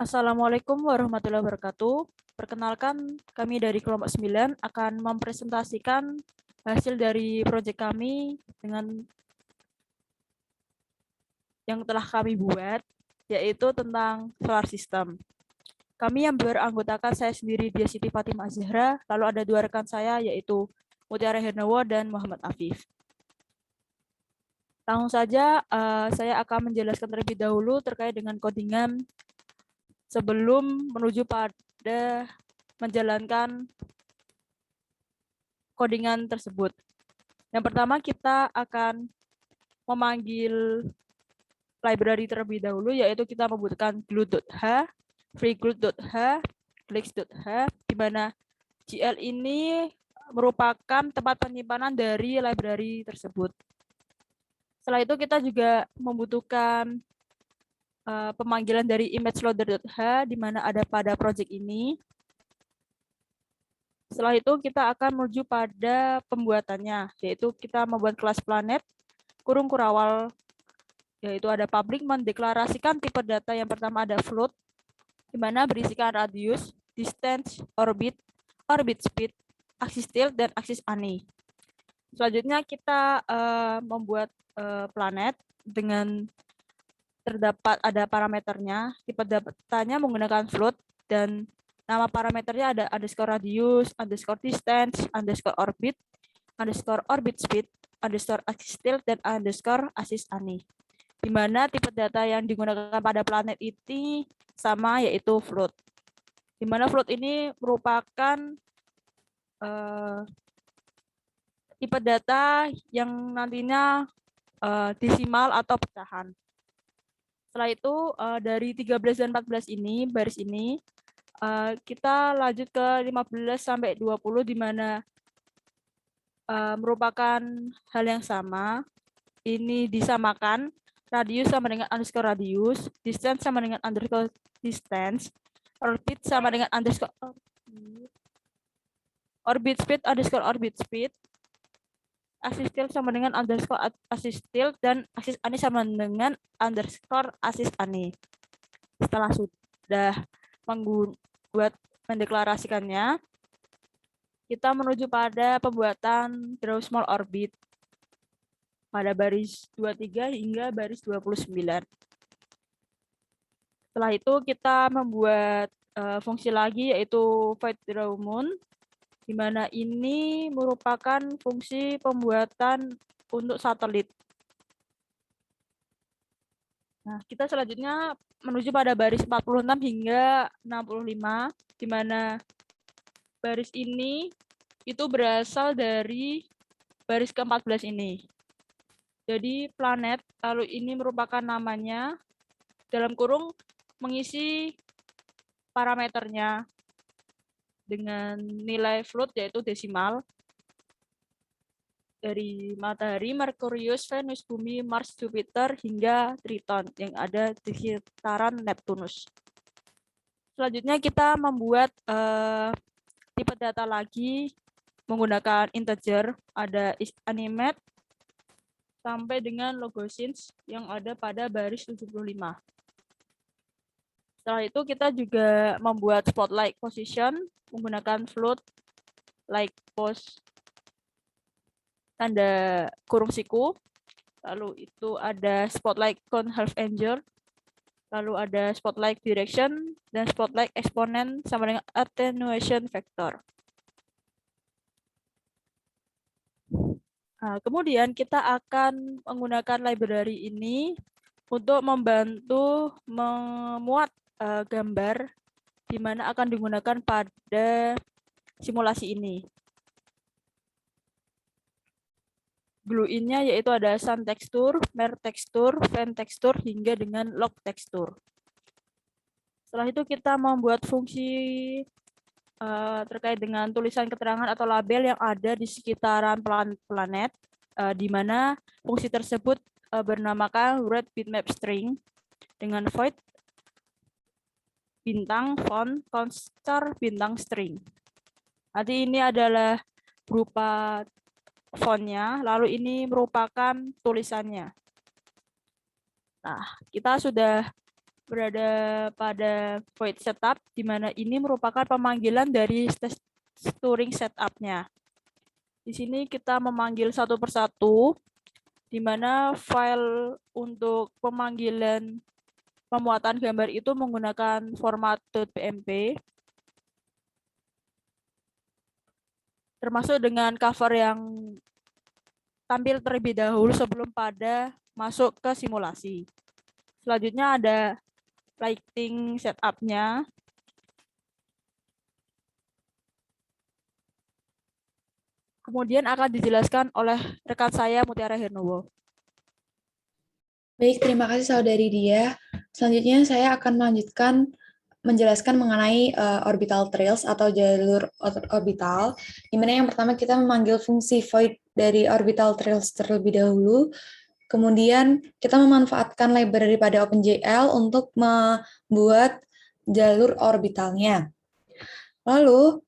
Assalamualaikum warahmatullahi wabarakatuh. Perkenalkan, kami dari kelompok 9 akan mempresentasikan hasil dari proyek kami dengan yang telah kami buat, yaitu tentang solar system. Kami yang beranggotakan saya sendiri Dia Siti Fatimah Zahra, lalu ada dua rekan saya yaitu Mutiara Hernawo dan Muhammad Afif. Langsung saja, saya akan menjelaskan terlebih dahulu terkait dengan codingan sebelum menuju pada menjalankan codingan tersebut. Yang pertama kita akan memanggil library terlebih dahulu, yaitu kita membutuhkan glue.h, freeglue.h, glix.h, di mana GL ini merupakan tempat penyimpanan dari library tersebut. Setelah itu kita juga membutuhkan pemanggilan dari imageloader.h, di mana ada pada project ini. Setelah itu kita akan menuju pada pembuatannya, yaitu kita membuat kelas planet, kurung kurawal, yaitu ada public mendeklarasikan tipe data. Yang pertama ada float, di mana berisikan radius, distance, orbit, orbit speed, axis tilt, dan axis ani. Selanjutnya kita membuat planet dengan terdapat ada parameternya. Tipe datanya menggunakan float dan nama parameternya ada underscore radius, underscore distance, underscore orbit speed, underscore axis tilt, dan underscore axis ani. Di mana tipe data yang digunakan pada planet ini sama, yaitu float. Di mana float ini merupakan tipe data yang nantinya desimal atau pecahan. Setelah itu dari 13 dan 14 ini, baris ini, kita lanjut ke 15 sampai 20, di mana merupakan hal yang sama. Ini disamakan, radius sama dengan underscore radius, distance sama dengan underscore distance, orbit sama dengan underscore orbit speed underscore orbit speed, axis tilt sama dengan underscore axis tilt, dan axis ani sama dengan underscore axis ani. Setelah sudah membuat mendeklarasikannya, kita menuju pada pembuatan draw small orbit pada baris 23 hingga baris 29. Setelah itu kita membuat fungsi lagi, yaitu void draw moon, di mana ini merupakan fungsi pembuatan untuk satelit. Nah, kita selanjutnya menuju pada baris 46 hingga 65, di mana baris ini itu berasal dari baris ke-14 ini. Jadi planet, lalu ini merupakan namanya, dalam kurung mengisi parameternya dengan nilai float yaitu desimal, dari matahari, Merkurius, Venus, Bumi, Mars, Jupiter, hingga Triton yang ada di sekitaran Neptunus. Selanjutnya kita membuat tipe data lagi menggunakan integer, ada isAnimate sampai dengan logosynth yang ada pada baris 75. Setelah itu kita juga membuat spotlight position menggunakan float like pose tanda kurung siku. Lalu itu ada spotlight cone half angle, lalu ada spotlight direction, dan spotlight exponent sama dengan attenuation vector. Nah, kemudian kita akan menggunakan library ini untuk membantu memuat gambar di mana akan digunakan pada simulasi ini. Glue-in-nya yaitu ada sun texture, mer texture, fan texture, hingga dengan log texture. Setelah itu kita membuat fungsi terkait dengan tulisan keterangan atau label yang ada di sekitaran planet, di mana fungsi tersebut bernamakan red bitmap string dengan void bintang font constar bintang string. Nanti ini adalah berupa fontnya, lalu ini merupakan tulisannya. Nah, kita sudah berada pada void setup, di mana ini merupakan pemanggilan dari string setup-nya. Di sini kita memanggil satu persatu, di mana file untuk pemanggilan pemuatan gambar itu menggunakan format .bmp, termasuk dengan cover yang tampil terlebih dahulu sebelum pada masuk ke simulasi. Selanjutnya ada lighting setup-nya. Kemudian akan dijelaskan oleh rekan saya Mutiara Hernowo. Baik, terima kasih Saudari Dia. Selanjutnya saya akan melanjutkan menjelaskan mengenai orbital trails atau jalur orbital, di mana yang pertama kita memanggil fungsi void dari orbital trails terlebih dahulu. Kemudian kita memanfaatkan library pada OpenGL untuk membuat jalur orbitalnya. Lalu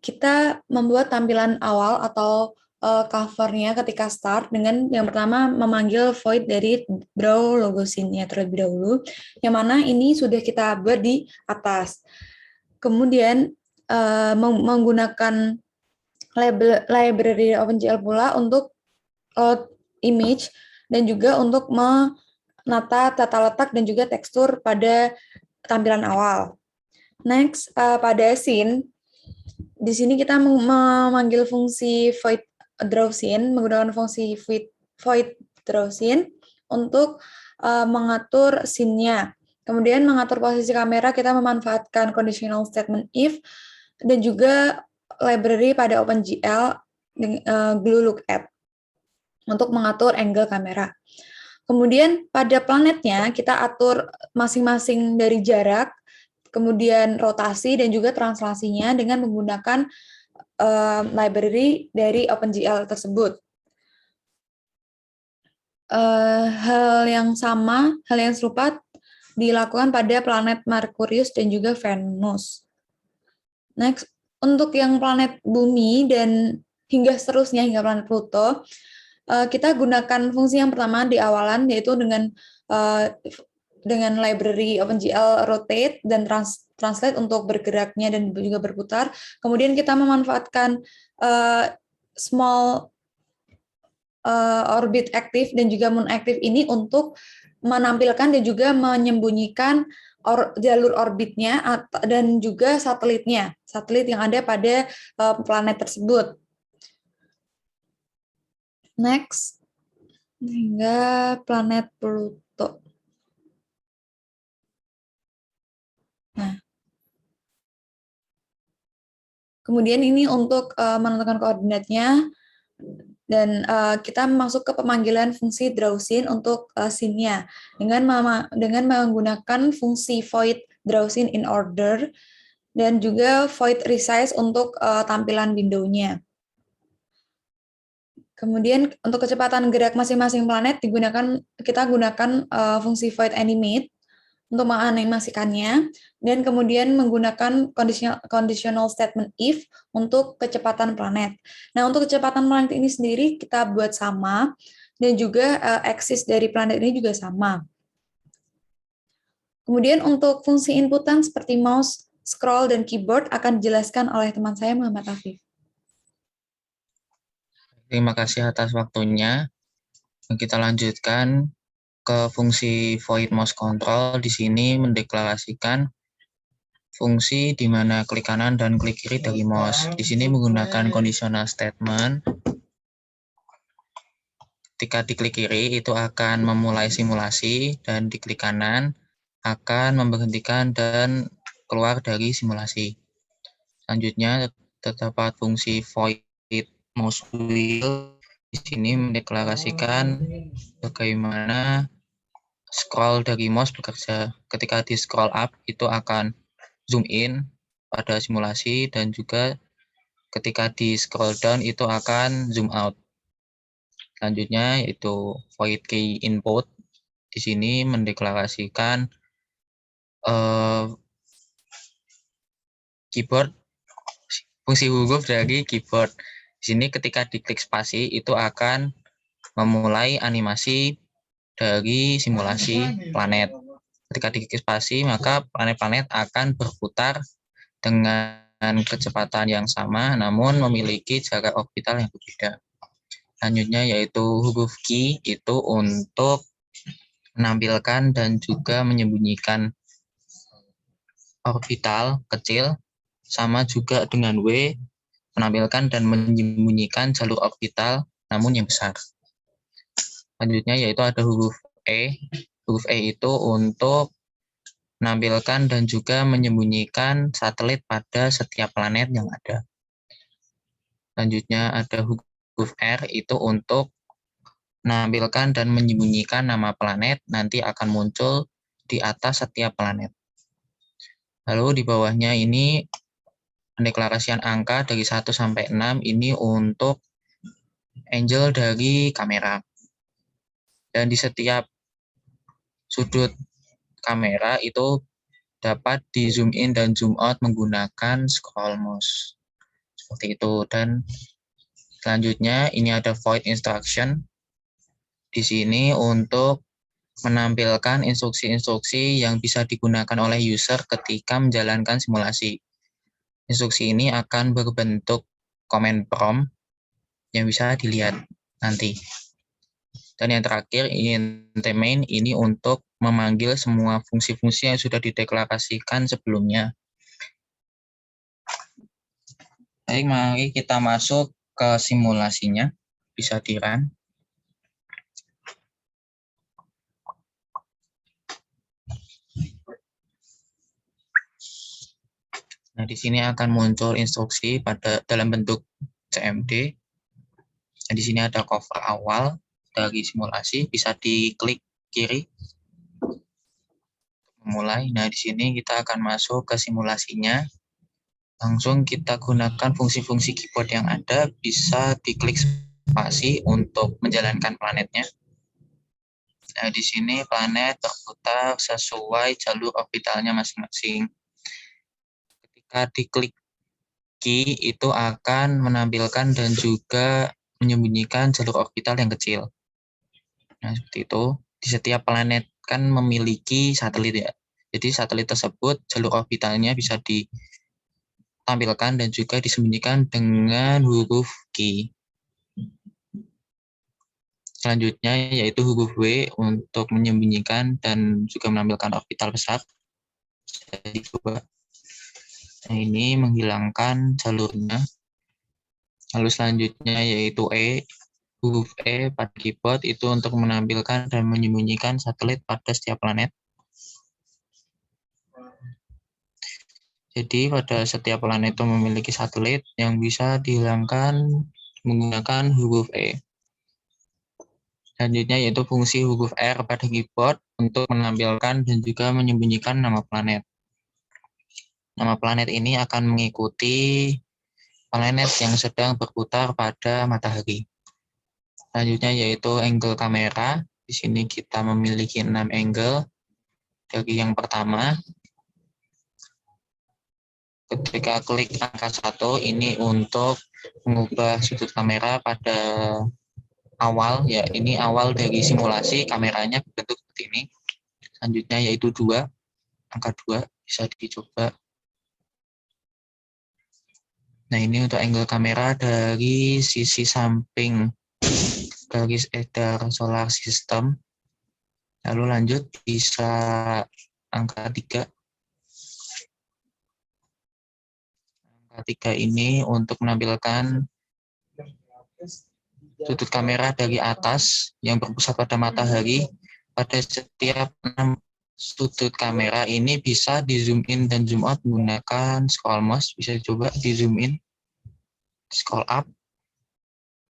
kita membuat tampilan awal atau covernya ketika start dengan yang pertama memanggil void dari draw logo scene-nya terlebih dahulu, yang mana ini sudah kita buat di atas. Kemudian menggunakan library OpenGL pula untuk load image dan juga untuk menata tata letak dan juga tekstur pada tampilan awal. Next, pada scene, di sini kita memanggil fungsi void draw scene, menggunakan fungsi void draw scene untuk mengatur scene-nya. Kemudian mengatur posisi kamera, kita memanfaatkan conditional statement if dan juga library pada OpenGL glue lookup untuk mengatur angle kamera. Kemudian pada planetnya kita atur masing-masing dari jarak, kemudian rotasi dan juga translasinya dengan menggunakan library dari OpenGL tersebut. Hal yang serupa dilakukan pada planet Merkurius dan juga Venus. Next, untuk yang planet Bumi dan hingga seterusnya hingga planet Pluto, kita gunakan fungsi yang pertama di awalan, yaitu dengan library OpenGL rotate dan translate untuk bergeraknya dan juga berputar. Kemudian kita memanfaatkan small orbit active dan juga moon active ini untuk menampilkan dan juga menyembunyikan jalur orbitnya dan juga satelit yang ada pada planet tersebut. Next, hingga planet Pluto. Nah, kemudian ini untuk menentukan koordinatnya, dan kita masuk ke pemanggilan fungsi draw scene untuk scene-nya dengan menggunakan fungsi void draw scene in order dan juga void resize untuk tampilan window-nya. Kemudian untuk kecepatan gerak masing-masing planet kita gunakan fungsi void animate untuk menganimasikannya, dan kemudian menggunakan conditional statement if untuk kecepatan planet. Nah, untuk kecepatan planet ini sendiri kita buat sama, dan juga axis dari planet ini juga sama. Kemudian untuk fungsi inputan seperti mouse, scroll, dan keyboard akan dijelaskan oleh teman saya, Muhammad Afif. Terima kasih atas waktunya. Kita lanjutkan ke fungsi void mouse control. Di sini mendeklarasikan fungsi di mana klik kanan dan klik kiri dari mouse. Di sini menggunakan conditional statement. Ketika diklik kiri itu akan memulai simulasi, dan diklik kanan akan memberhentikan dan keluar dari simulasi. Selanjutnya terdapat fungsi void mouse wheel. Di sini mendeklarasikan bagaimana scroll dari mouse bekerja. Ketika di scroll up itu akan zoom in pada simulasi, dan juga ketika di scroll down itu akan zoom out. Selanjutnya yaitu void key input. Di sini mendeklarasikan keyboard, fungsi huruf dari keyboard. Di sini ketika diklik spasi itu akan memulai animasi dari simulasi planet. Ketika dikipasi, maka planet-planet akan berputar dengan kecepatan yang sama, namun memiliki jarak orbital yang berbeda. Selanjutnya yaitu huruf Q itu untuk menampilkan dan juga menyembunyikan orbital kecil, sama juga dengan W, menampilkan dan menyembunyikan jalur orbital namun yang besar. Selanjutnya yaitu ada huruf E. Huruf E itu untuk menampilkan dan juga menyembunyikan satelit pada setiap planet yang ada. Selanjutnya ada huruf R itu untuk menampilkan dan menyembunyikan nama planet nanti akan muncul di atas setiap planet. Lalu di bawahnya ini pendeklarasian angka dari 1 sampai 6 ini untuk angle dari kamera. Dan di setiap sudut kamera itu dapat di zoom in dan zoom out menggunakan scroll mouse. Seperti itu. Dan selanjutnya ini ada void instruction. Di sini untuk menampilkan instruksi-instruksi yang bisa digunakan oleh user ketika menjalankan simulasi. Instruksi ini akan berbentuk command prompt yang bisa dilihat nanti. Dan yang terakhir, int main ini untuk memanggil semua fungsi-fungsi yang sudah dideklarasikan sebelumnya. Baik, mari kita masuk ke simulasinya. Bisa di-run. Nah, di sini akan muncul instruksi dalam bentuk CMD. Nah, di sini ada cover awal dari simulasi, bisa diklik kiri. Mulai. Nah, di sini kita akan masuk ke simulasinya. Langsung kita gunakan fungsi-fungsi keyboard yang ada, bisa diklik spasi untuk menjalankan planetnya. Nah, di sini planet berputar sesuai jalur orbitalnya masing-masing. Ketika diklik key, itu akan menampilkan dan juga menyembunyikan jalur orbital yang kecil. Nah, seperti itu. Di setiap planet kan memiliki satelit ya. Jadi satelit tersebut jalur orbitalnya bisa ditampilkan dan juga disembunyikan dengan huruf Q. Selanjutnya yaitu huruf W untuk menyembunyikan dan juga menampilkan orbital besar. Jadi coba. Nah, ini menghilangkan jalurnya. Lalu selanjutnya yaitu E. Huruf E pada keyboard itu untuk menampilkan dan menyembunyikan satelit pada setiap planet. Jadi pada setiap planet itu memiliki satelit yang bisa dihilangkan menggunakan huruf E. Selanjutnya yaitu fungsi huruf R pada keyboard untuk menampilkan dan juga menyembunyikan nama planet. Nama planet ini akan mengikuti planet yang sedang berputar pada matahari. Selanjutnya yaitu angle kamera. Di sini kita memiliki 6 angle. Dari yang pertama, ketika klik angka 1, ini untuk mengubah sudut kamera pada awal. Ya, ini awal dari simulasi, kameranya berbentuk seperti ini. Selanjutnya yaitu 2, angka 2 bisa dicoba. Nah, ini untuk angle kamera dari sisi samping garis edar solar system. Lalu lanjut bisa angka 3. Angka 3 ini untuk menampilkan sudut kamera dari atas yang berpusat pada matahari. Pada setiap 6 sudut kamera ini bisa di zoom in dan zoom out menggunakan scroll mouse. Bisa coba di zoom in, scroll up.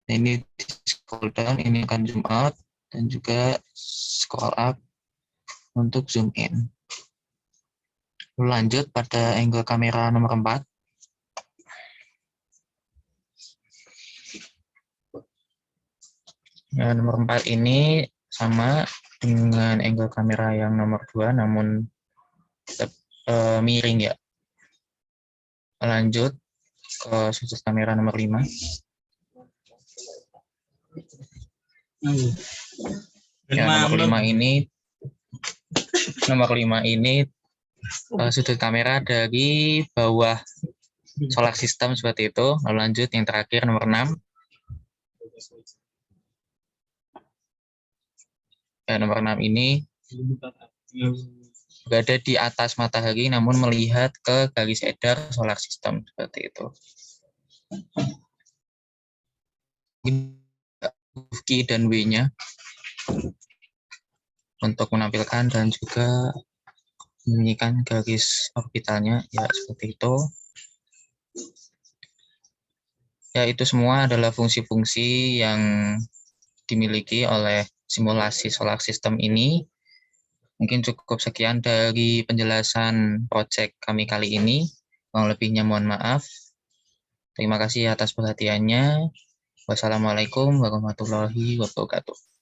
Nah, ini scroll down, ini akan zoom out, dan juga scroll up untuk zoom in. Lalu lanjut pada angle kamera nomor 4. Nah, nomor 4 ini sama dengan angle kamera yang nomor 2, namun tetap miring ya. Lanjut ke sudut kamera nomor 5. Ya, nomor 5 ini Nomor 5 ini sudut kamera dari bawah solar system seperti itu. Lalu lanjut yang terakhir nomor 6. Ya, nomor 6 ini berada di atas matahari namun melihat ke garis edar solar system seperti itu. Q dan W-nya untuk menampilkan dan juga membunyikan garis orbitalnya, ya seperti itu. Ya, itu semua adalah fungsi-fungsi yang dimiliki oleh simulasi solar system ini. Mungkin cukup sekian dari penjelasan proyek kami kali ini. Kurang lebihnya mohon maaf. Terima kasih atas perhatiannya. Wassalamualaikum warahmatullahi wabarakatuh.